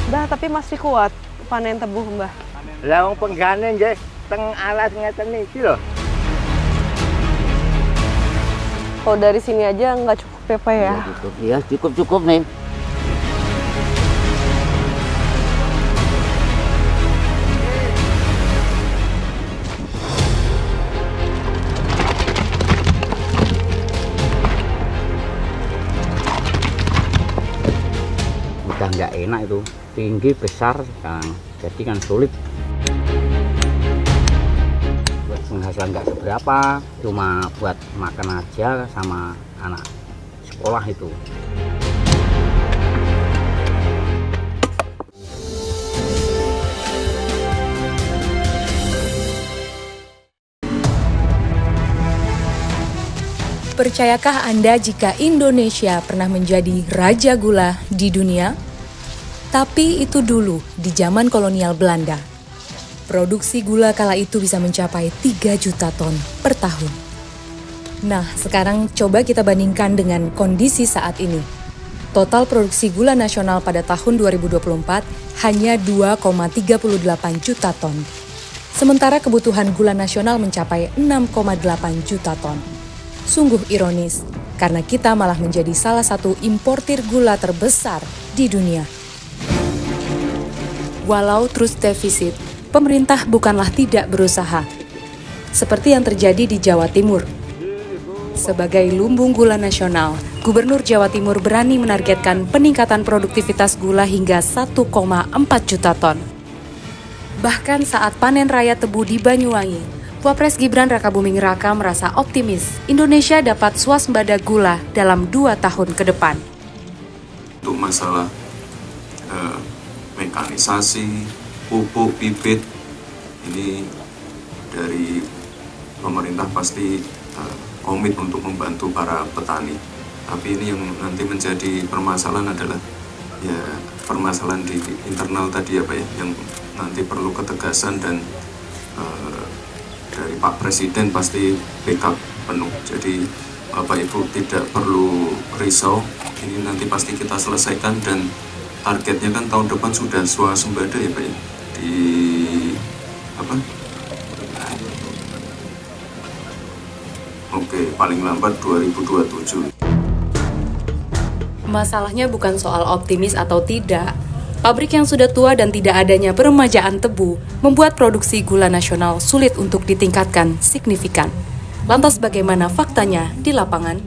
Mbah, tapi masih kuat panen tebu, Mbah. Lah wong penggane nggih teng alas ngeten iki lho. Kalau dari sini aja nggak cukup ya, Pak ya? Ya cukup nih. Udah nggak enak itu, tinggi besar kan, jadi kan sulit. Buat penghasilan nggak seberapa, cuma buat makan aja sama anak sekolah itu. Percayakah Anda jika Indonesia pernah menjadi raja gula di dunia? Tapi itu dulu, di zaman kolonial Belanda. Produksi gula kala itu bisa mencapai 3 juta ton per tahun. Nah, sekarang coba kita bandingkan dengan kondisi saat ini. Total produksi gula nasional pada tahun 2024 hanya 2,38 juta ton. Sementara kebutuhan gula nasional mencapai 6,8 juta ton. Sungguh ironis, karena kita malah menjadi salah satu importir gula terbesar di dunia. Walau terus defisit, pemerintah bukanlah tidak berusaha. Seperti yang terjadi di Jawa Timur. Sebagai lumbung gula nasional, Gubernur Jawa Timur berani menargetkan peningkatan produktivitas gula hingga 1,4 juta ton. Bahkan saat panen raya tebu di Banyuwangi, Wapres Gibran Rakabuming Raka merasa optimis Indonesia dapat swasembada gula dalam 2 tahun ke depan. Untuk masalah mekanisasi, pupuk, bibit, ini dari pemerintah pasti komit untuk membantu para petani. Tapi ini yang nanti menjadi permasalahan adalah ya permasalahan di internal tadi ya Pak ya, yang nanti perlu ketegasan dan dari Pak Presiden pasti backup penuh. Jadi Bapak Ibu tidak perlu risau, ini nanti pasti kita selesaikan dan targetnya kan tahun depan sudah swasembada ya Pak ya, di apa? Oke, paling lambat 2027. Masalahnya bukan soal optimis atau tidak. Pabrik yang sudah tua dan tidak adanya peremajaan tebu membuat produksi gula nasional sulit untuk ditingkatkan signifikan. Lantas bagaimana faktanya di lapangan?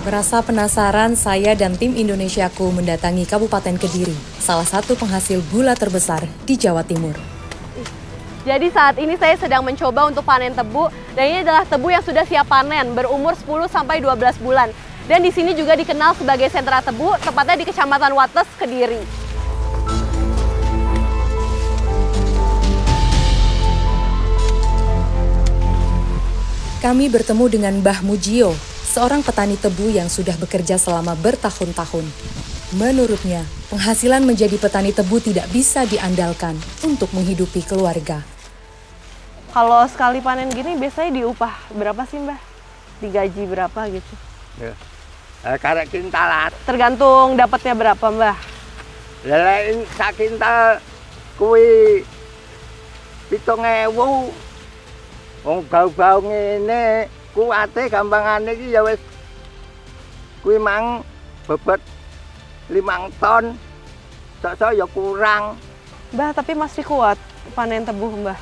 Merasa penasaran, saya dan tim Indonesiaku mendatangi Kabupaten Kediri, salah satu penghasil gula terbesar di Jawa Timur. Jadi saat ini saya sedang mencoba untuk panen tebu, dan ini adalah tebu yang sudah siap panen, berumur 10-12 bulan. Dan di sini juga dikenal sebagai sentra tebu, tepatnya di Kecamatan Wates, Kediri. Kami bertemu dengan Mbah Mujio, seorang petani tebu yang sudah bekerja selama bertahun-tahun. Menurutnya, penghasilan menjadi petani tebu tidak bisa diandalkan untuk menghidupi keluarga. Kalau sekali panen gini biasanya diupah berapa sih Mbah? Digaji berapa gitu? Ya. Karek kintalan. Tergantung dapatnya berapa Mbah? Lelain sak kintal kuwi 7.000. Wong bau-bau ngene kuwate gampangane iki ya wis kuwi mang bobot 5 ton. Sok-sok ya kurang. Mbah, tapi masih kuat panen tebu Mbah?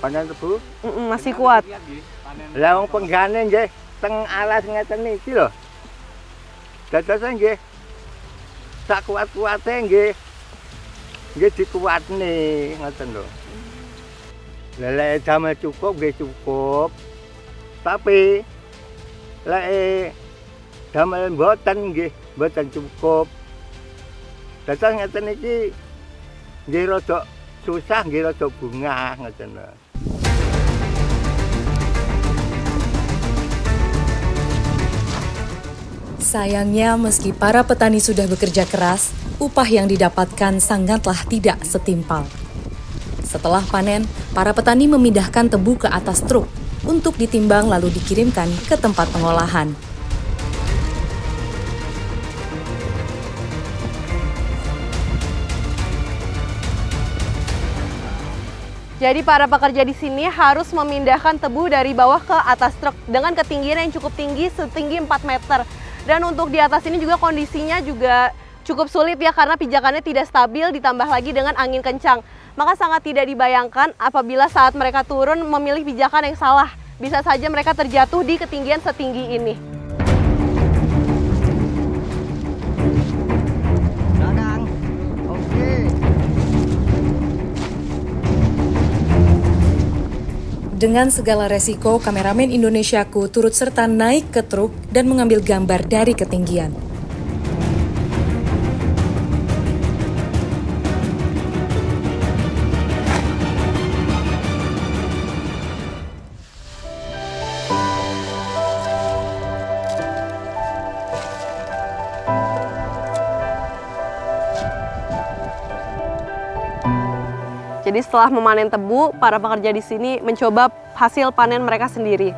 Panen tebu? Masih kuat. Lah wong penggane nggih teng alas ngeten iki lho. Dadose nggih sak kuat-kuate nggih dikuatne ngoten lho. Lek damel cukup nggih cukup. Tapi lek damel mboten nggih mboten cukup. Dadose ngeten iki nggih rada susah, nggih rada bungah ngoten lho. Sayangnya, meski para petani sudah bekerja keras, upah yang didapatkan sangatlah tidak setimpal. Setelah panen, para petani memindahkan tebu ke atas truk untuk ditimbang lalu dikirimkan ke tempat pengolahan. Jadi para pekerja di sini harus memindahkan tebu dari bawah ke atas truk dengan ketinggian yang cukup tinggi, setinggi 4 meter. Dan untuk di atas ini juga kondisinya juga cukup sulit ya, karena pijakannya tidak stabil, ditambah lagi dengan angin kencang. Maka sangat tidak dibayangkan apabila saat mereka turun memilih pijakan yang salah. Bisa saja mereka terjatuh di ketinggian setinggi ini. Dengan segala resiko, kameramen Indonesiaku turut serta naik ke truk dan mengambil gambar dari ketinggian. Jadi setelah memanen tebu, para pekerja di sini mencoba hasil panen mereka sendiri.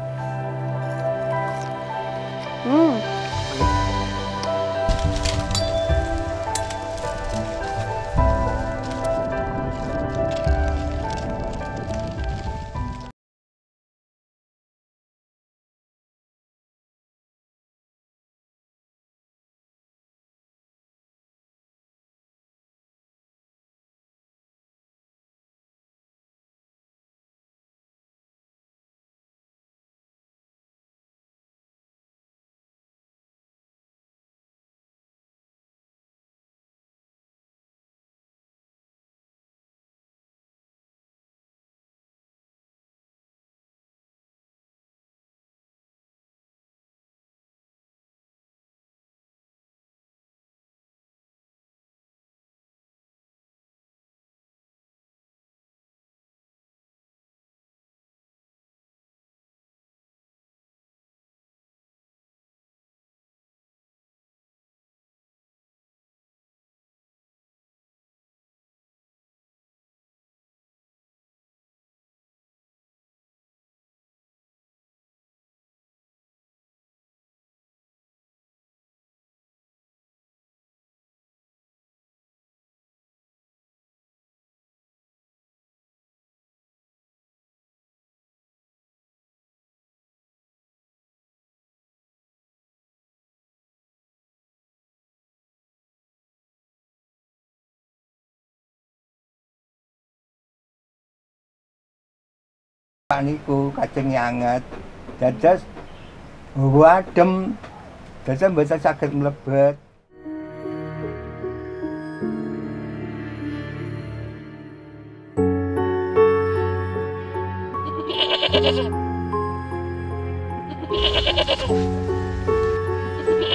Niku kacang anget, dados wadem, dados mboten saged mlebet.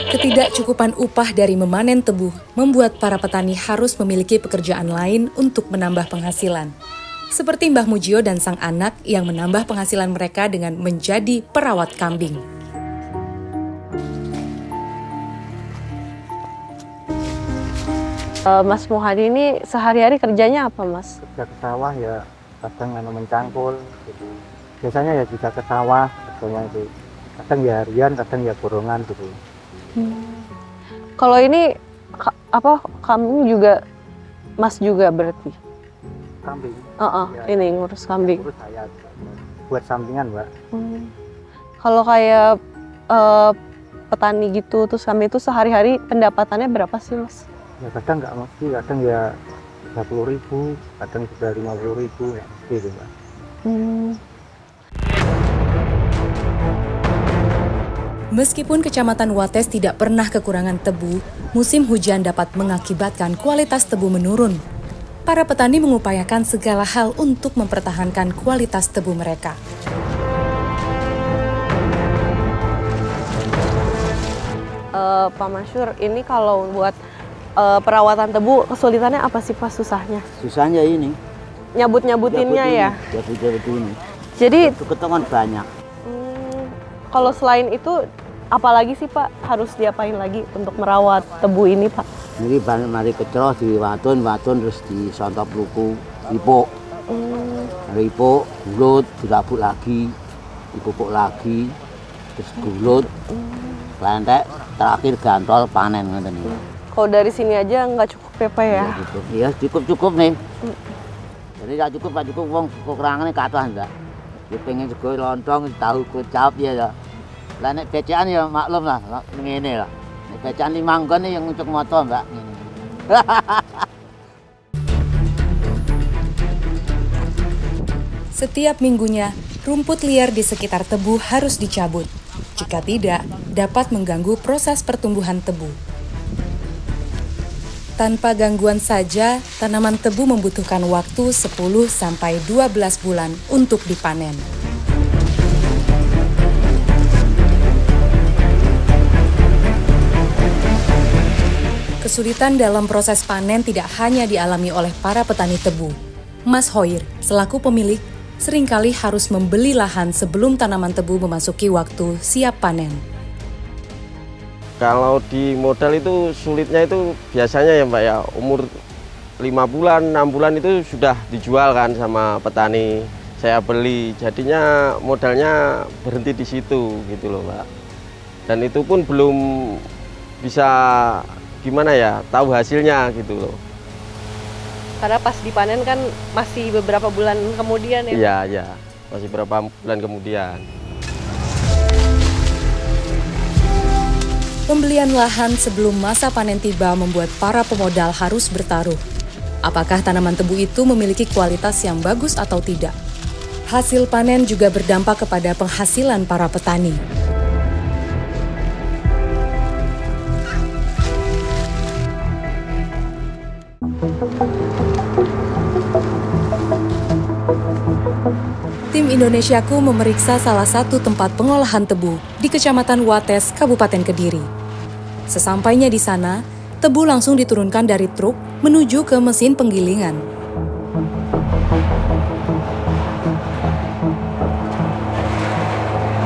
Ketidakcukupan upah dari memanen tebu membuat para petani harus memiliki pekerjaan lain untuk menambah penghasilan. Seperti Mbah Mujio dan sang anak yang menambah penghasilan mereka dengan menjadi perawat kambing. Mas Muhadi ini sehari-hari kerjanya apa, Mas? Kerja ke sawah ya, kadang mencangkul gitu. Biasanya ya juga ke sawah, itu. Kadang ya harian, kadang ya borongan gitu. Kalau ini kamu juga Mas juga berarti? Kambing. Ya, ini ngurus kambing. Ngurus saya buat sampingan, Mbak. Kalau kayak petani gitu, terus kambing itu sehari-hari pendapatannya berapa sih, Mas? Ya kadang nggak mesti, kadang ya 30.000, kadang juga 50.000 ya gitu, Mbak. Meskipun Kecamatan Wates tidak pernah kekurangan tebu, musim hujan dapat mengakibatkan kualitas tebu menurun. Para petani mengupayakan segala hal untuk mempertahankan kualitas tebu mereka. Pak Masyur, ini kalau buat perawatan tebu kesulitannya apa sih Pak, susahnya? Susahnya ini. Nyabut-nyabutinnya ya? Nyabut ini. Jadi ketongan banyak. Kalau selain itu, apalagi sih Pak harus diapain lagi untuk merawat tebu ini Pak? Jadi mari kecroh di watun terus disontop luku, dipuk. Dipuk, gulut, dirabuk lagi, dipupuk lagi, terus gulut, lentek, terakhir gantol panen ngoten niku. Kalau dari sini aja nggak cukup ya Pak ya? Iya, cukup nih. Jadi gak cukup wong kekurangannya ke atas enggak. Dia pengen sego lontong, tahu kecap ya. Lah nek becekan ya maklum lah, ngene lah. Nek becekan 5 nggon yang untuk moto Mbak ngene. Setiap minggunya, rumput liar di sekitar tebu harus dicabut. Jika tidak, dapat mengganggu proses pertumbuhan tebu. Tanpa gangguan saja, tanaman tebu membutuhkan waktu 10-12 bulan untuk dipanen. Kesulitan dalam proses panen tidak hanya dialami oleh para petani tebu. Mas Hoir, selaku pemilik, seringkali harus membeli lahan sebelum tanaman tebu memasuki waktu siap panen. Kalau di modal itu sulitnya itu biasanya ya Mbak ya, umur 5 bulan, 6 bulan itu sudah dijual kan sama petani. Saya beli, jadinya modalnya berhenti di situ gitu loh Mbak. Dan itu pun belum bisa gimana ya, tahu hasilnya gitu loh. Karena pas dipanen kan masih beberapa bulan kemudian ya? Iya, masih beberapa bulan kemudian. Pembelian lahan sebelum masa panen tiba membuat para pemodal harus bertaruh. Apakah tanaman tebu itu memiliki kualitas yang bagus atau tidak? Hasil panen juga berdampak kepada penghasilan para petani. Tim Indonesiaku memeriksa salah satu tempat pengolahan tebu di Kecamatan Wates, Kabupaten Kediri. Sesampainya di sana, tebu langsung diturunkan dari truk menuju ke mesin penggilingan.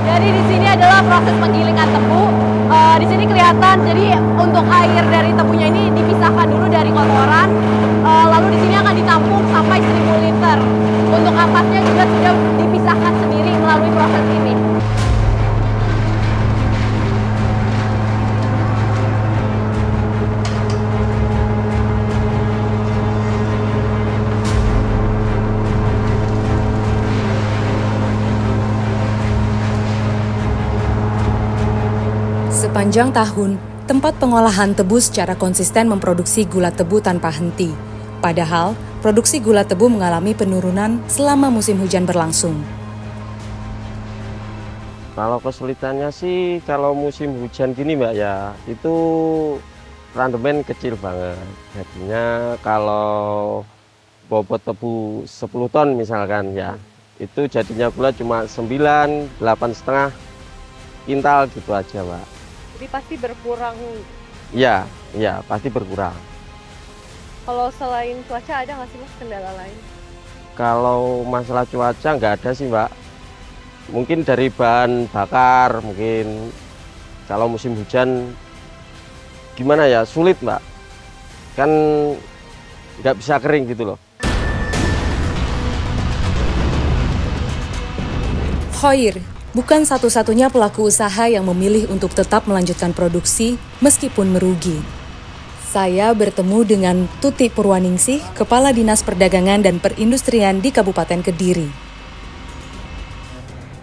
Jadi di sini adalah proses penggilingan tebu. Di sini kelihatan, jadi untuk air dari tebunya ini dipisahkan dulu dari kotoran, lalu di sini akan ditampung sampai 1000 liter. Untuk ampasnya juga sudah dipisahkan sendiri melalui proses ini. Sepanjang tahun, tempat pengolahan tebu secara konsisten memproduksi gula tebu tanpa henti. Padahal, produksi gula tebu mengalami penurunan selama musim hujan berlangsung. Kalau kesulitannya sih, kalau musim hujan gini Mbak ya, itu randemen kecil banget. Jadinya kalau bobot tebu 10 ton misalkan ya, itu jadinya gula cuma 9, 8,5 kintal gitu aja Mbak. Jadi pasti berkurang. Iya, pasti berkurang. Kalau selain cuaca ada nggak sih Mas kendala lain? Kalau masalah cuaca nggak ada sih Mbak. Mungkin dari bahan bakar, mungkin kalau musim hujan gimana ya, sulit Mbak. Kan nggak bisa kering gitu loh. Hoir bukan satu-satunya pelaku usaha yang memilih untuk tetap melanjutkan produksi meskipun merugi. Saya bertemu dengan Tuti Purwaningsih, Kepala Dinas Perdagangan dan Perindustrian di Kabupaten Kediri.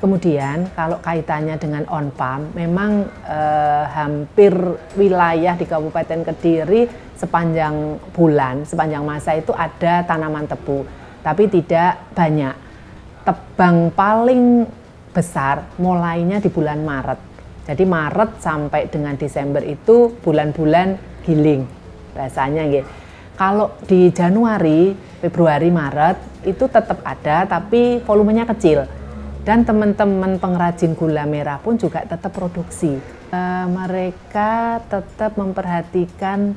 Kemudian kalau kaitannya dengan on-farm, memang hampir wilayah di Kabupaten Kediri sepanjang masa itu ada tanaman tebu, tapi tidak banyak. Tebang paling besar mulainya di bulan Maret. Jadi Maret sampai dengan Desember itu bulan-bulan giling rasanya gitu. Kalau di Januari, Februari, Maret itu tetap ada tapi volumenya kecil. Dan teman-teman pengrajin gula merah pun juga tetap produksi. Mereka tetap memperhatikan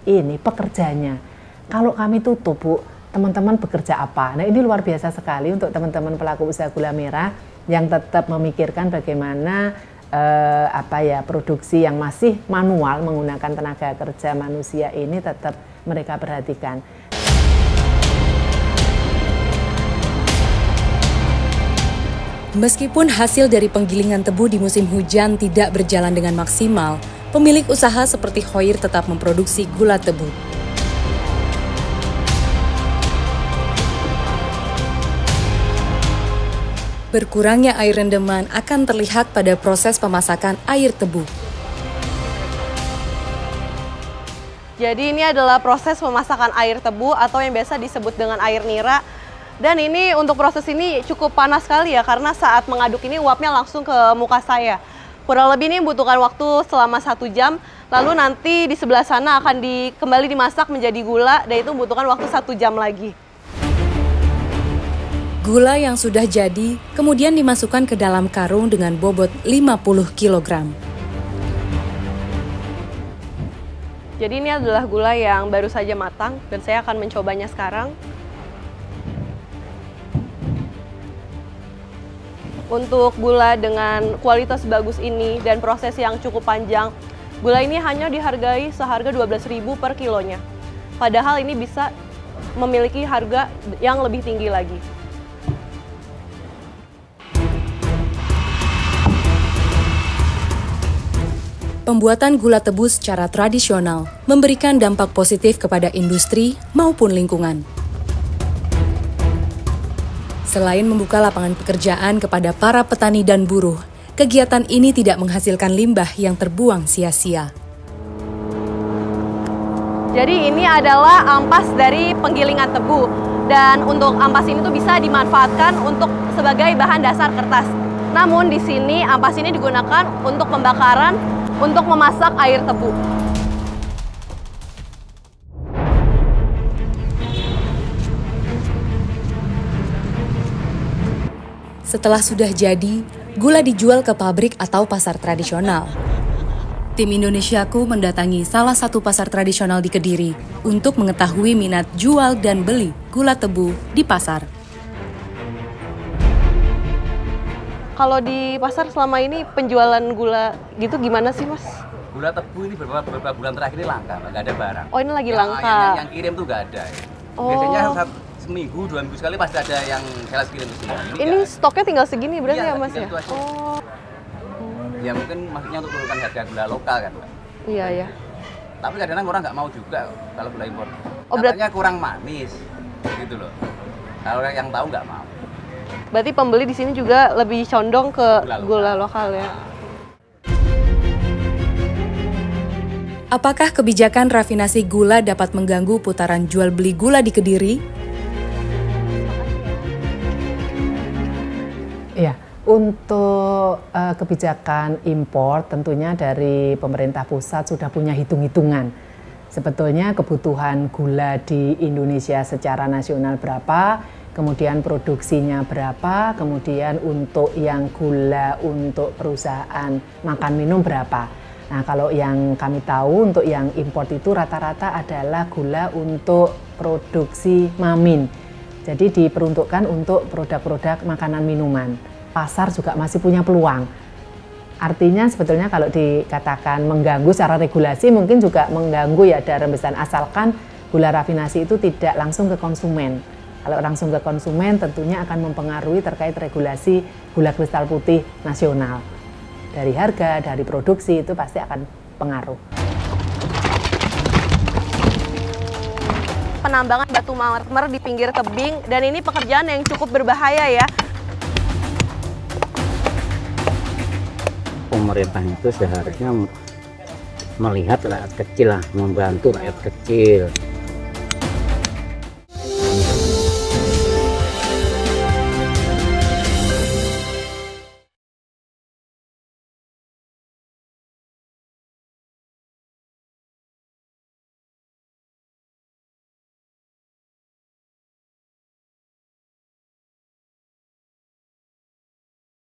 ini pekerjanya. Kalau kami tutup Bu, teman-teman bekerja apa? Nah ini luar biasa sekali untuk teman-teman pelaku usaha gula merah yang tetap memikirkan bagaimana produksi yang masih manual menggunakan tenaga kerja manusia ini tetap mereka perhatikan. Meskipun hasil dari penggilingan tebu di musim hujan tidak berjalan dengan maksimal, pemilik usaha seperti Hoir tetap memproduksi gula tebu. Berkurangnya air rendeman akan terlihat pada proses pemasakan air tebu. Jadi ini adalah proses pemasakan air tebu atau yang biasa disebut dengan air nira. Dan ini untuk proses ini cukup panas sekali ya, karena saat mengaduk ini uapnya langsung ke muka saya. Kurang lebih ini membutuhkan waktu selama 1 jam. Lalu nanti di sebelah sana akan kembali dimasak menjadi gula, dan itu membutuhkan waktu 1 jam lagi. Gula yang sudah jadi kemudian dimasukkan ke dalam karung dengan bobot 50 kg. Jadi ini adalah gula yang baru saja matang dan saya akan mencobanya sekarang. Untuk gula dengan kualitas bagus ini dan proses yang cukup panjang, gula ini hanya dihargai seharga 12.000 per kilonya. Padahal ini bisa memiliki harga yang lebih tinggi lagi. Pembuatan gula tebu secara tradisional memberikan dampak positif kepada industri maupun lingkungan. Selain membuka lapangan pekerjaan kepada para petani dan buruh, kegiatan ini tidak menghasilkan limbah yang terbuang sia-sia. Jadi ini adalah ampas dari penggilingan tebu, dan untuk ampas ini tuh bisa dimanfaatkan untuk sebagai bahan dasar kertas. Namun di sini ampas ini digunakan untuk pembakaran untuk memasak air tebu. Setelah sudah jadi, gula dijual ke pabrik atau pasar tradisional. Tim Indonesiaku mendatangi salah satu pasar tradisional di Kediri untuk mengetahui minat jual dan beli gula tebu di pasar. Kalau di pasar selama ini penjualan gula gitu gimana sih, Mas? Gula tebu ini beberapa bulan terakhir ini langka, nggak ada barang. Oh, ini lagi langka. Yang kirim tuh nggak ada. Ya. Oh. Biasanya seminggu, 2 minggu sekali pasti ada yang sales kirim ke sini. Ini stoknya tinggal segini berarti ya, Mas ya? Oh. Ya mungkin maksudnya untuk turunkan harga gula lokal kan, Mbak. Iya, ya. Tapi kadang-kadang orang nggak mau juga kalau gula impor. Oh, katanya kurang manis, gitu loh. Kalau yang tahu nggak mau. Berarti pembeli di sini juga lebih condong ke gula lokal ya. Apakah kebijakan rafinasi gula dapat mengganggu putaran jual beli gula di Kediri? Ya, untuk kebijakan impor tentunya dari pemerintah pusat sudah punya hitung-hitungan. Sebetulnya kebutuhan gula di Indonesia secara nasional berapa, kemudian produksinya berapa, kemudian untuk yang gula untuk perusahaan makan minum berapa. Nah, kalau yang kami tahu untuk yang impor itu rata-rata adalah gula untuk produksi mamin. Jadi diperuntukkan untuk produk-produk makanan minuman. Pasar juga masih punya peluang. Artinya sebetulnya kalau dikatakan mengganggu secara regulasi mungkin juga mengganggu ya ada rembesan, asalkan gula rafinasi itu tidak langsung ke konsumen. Kalau langsung ke konsumen tentunya akan mempengaruhi terkait regulasi gula kristal putih nasional. Dari harga, dari produksi itu pasti akan pengaruh. Penambangan batu marmer di pinggir tebing, dan ini pekerjaan yang cukup berbahaya ya. Pemerintah itu seharusnya melihat rakyat kecil lah, membantu rakyat kecil.